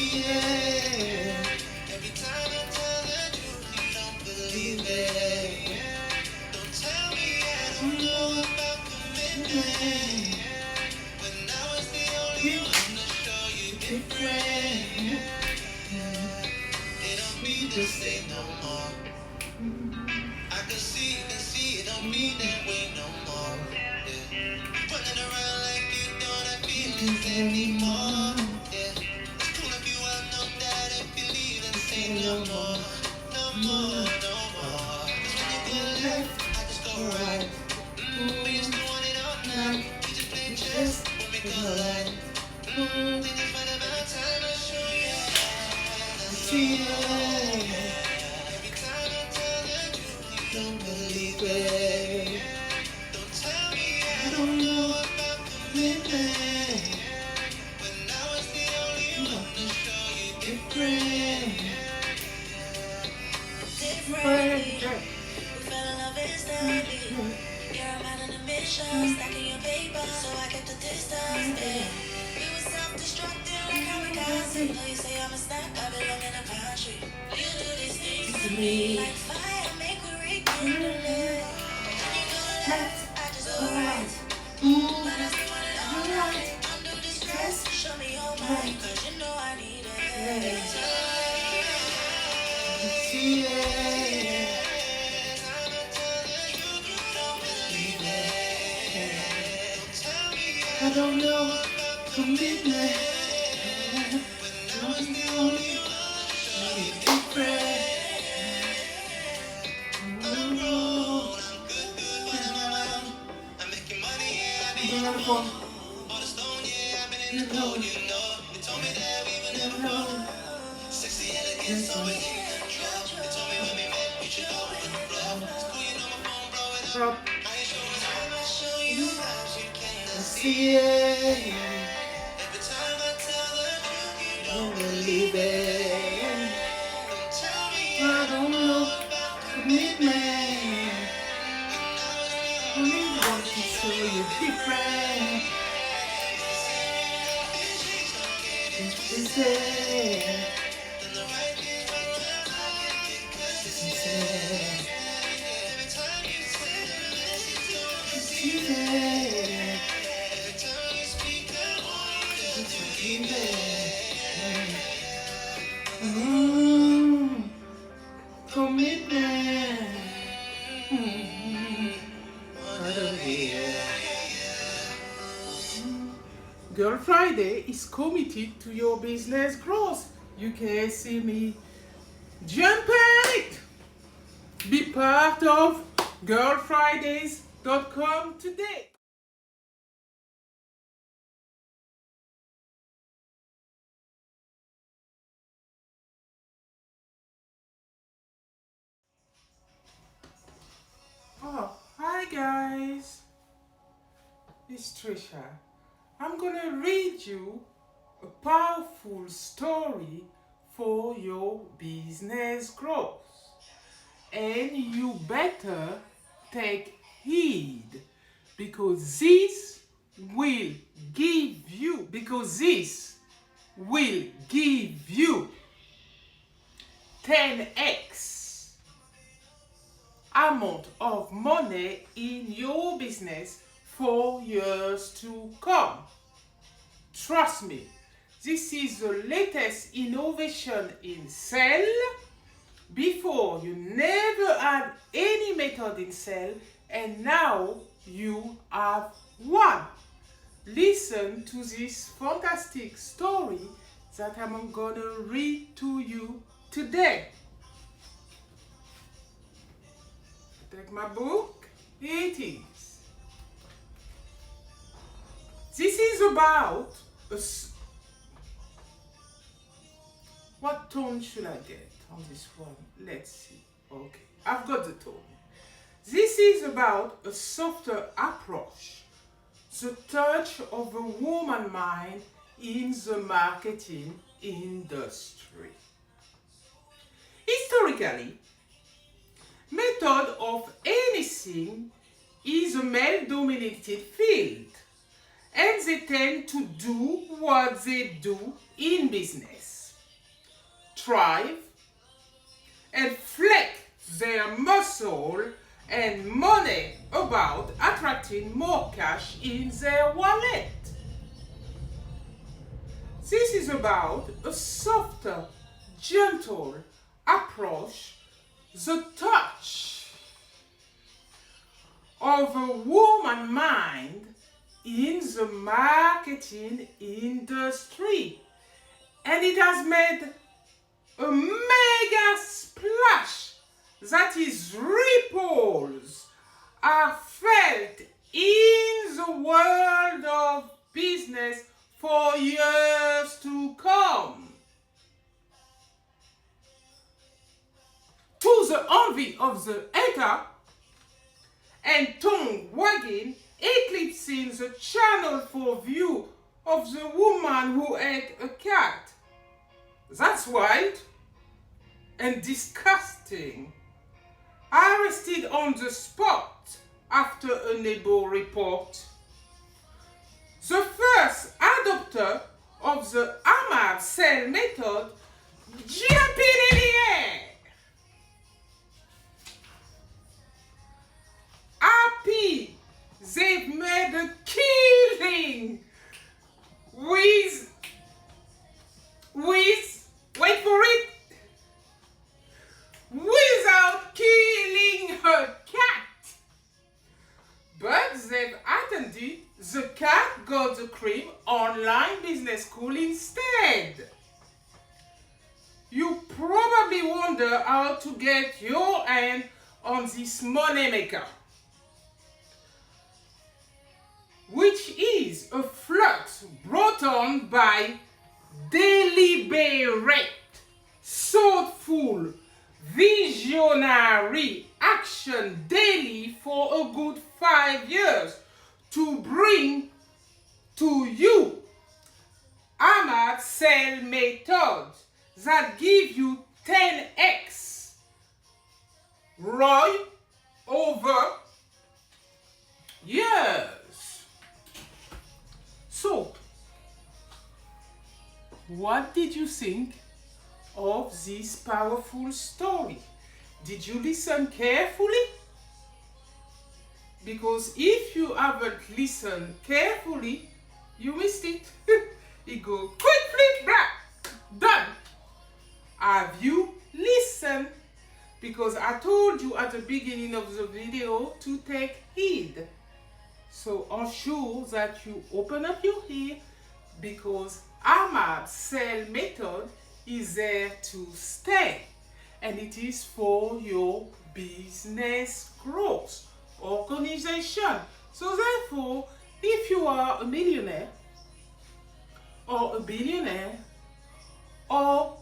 see it. Every time I tell the truth, you don't believe it. Don't tell me I don't know about commitment. But now it's the only one to show you different. It don't mean to say no more. I can see, it don't mean that way no more. Yeah. Running around like you don't have feelings anymore. Yeah. It's cool if you have no doubt, if you leave then say no more. No more, no more. 'Cause when you go left, I just go right. We used to want it all night. We just play chess when we collide. Think it's right about time I show you how to see it. Every time I tell the truth, you don't believe it. Don't tell me I don't know about commitment. But now it's the only one to show you different. Different. We fell in love instantly. You're a man on a mission, stacking your paper, so I kept the distance. Yeah. We were self-destructing like kamikaze. Know you say I'm a snack, I belong in a pantry. You do these things to me like fire, make we rekindle it. When you go left, I just go right. But I still want it all right. Undo the stress, show me your mind, 'cause you know I need it. See it. I don't know commitment. But the only one different. I'm good when I'm around. I'm making money, yeah, I've been on the phone. All the stone, yeah, I've been in the cold, you know. They told me that we would never know. Sexy elegance, always in control. They told me when we met, we should go with the flow. It's cool, you know my phone, blow it up. I ain't sure it's time I show you how you can see it. Every time I tell the truth, you don't believe it. Don't tell me I don't know about commitment. Only want to show you different. This is it. This is it. Every time you say this is it. Every time you speak, I want you to keep it. Commitment. I don't hear. Girl Friday is committed to your business growth. You can see me jump at it. Be part of girlfridays.com today. Oh, hi guys. It's Trisha. I'm gonna read you a powerful story for your business growth. And you better take heed because this will give you 10x amount of money in your business for years to come. Trust me, this is the latest innovation in sales. Before, you never had any method in sales, and now you have one. Listen to this fantastic story that I'm gonna read to you today. Take my book. Here it is. This is about what tone should I get on this one? Let's see. Okay, I've got the tone. This is about a softer approach, the touch of a woman mind in the marketing industry. Historically, method of anything is a male-dominated field, and they tend to do what they do in business. strive and flex their muscle and money about attracting more cash in their wallet. This is about a softer, gentle approach, the touch of a woman mind in the marketing industry. And it has made a mega splash that is ripples are felt in the world of business for years to come. To the envy of the hater and tongue wagging, eclipsing the channel for view of the woman who ate a cat. That's wild and disgusting. Arrested on the spot after a neighbor report. The first adopter of the Amable Sales Method jumping in the air. Happy they've made a killing with wait for it, without killing her cat. But they've attended the cat got the cream online business school instead. You probably wonder how to get your hand on this money maker, which is a flux brought on by deliberate, thoughtful, visionary action daily for a good 5 years to bring to you Amable Sales methods that give you 10x ROI over years. So, what did you think of this powerful story? Did you listen carefully? Because if you haven't listened carefully, you missed it. It goes quick, flip, black, done. Have you listened? Because I told you at the beginning of the video to take heed. So ensure that you open up your ear, because Amable Sales Method is there to stay, and it is for your business growth organization. So therefore, if you are a millionaire or a billionaire or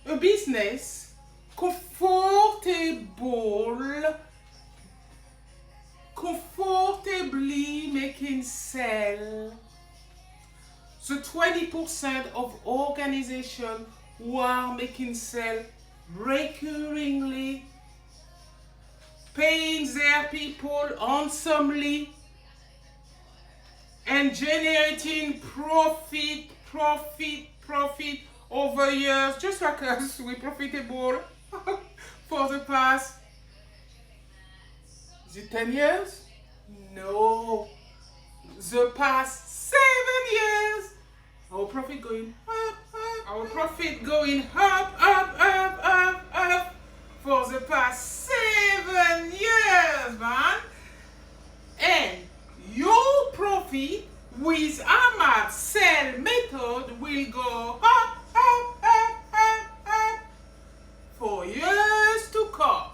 a business comfortably making sale, the 20% of organizations who are making sale recurringly, paying their people handsomely, and generating profit over years, just like us, we're profitable for the past, is it 10 years? No, the past 7 years. Our profit going up, our profit going up for the past 7 years, man. And your profit with Amable Sales Method will go up for years to come.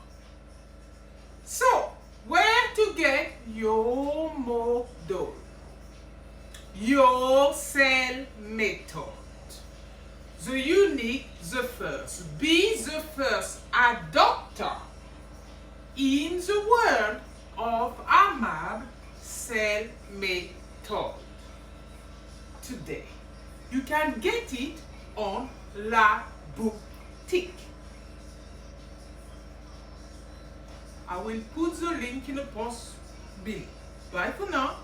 So, where to get your model? Your sales method. The unique, the first. Be the first adopter in the world of Amable Sales Method. Today, you can get it on La Boutique. I will put the link in the post below. Bye for now.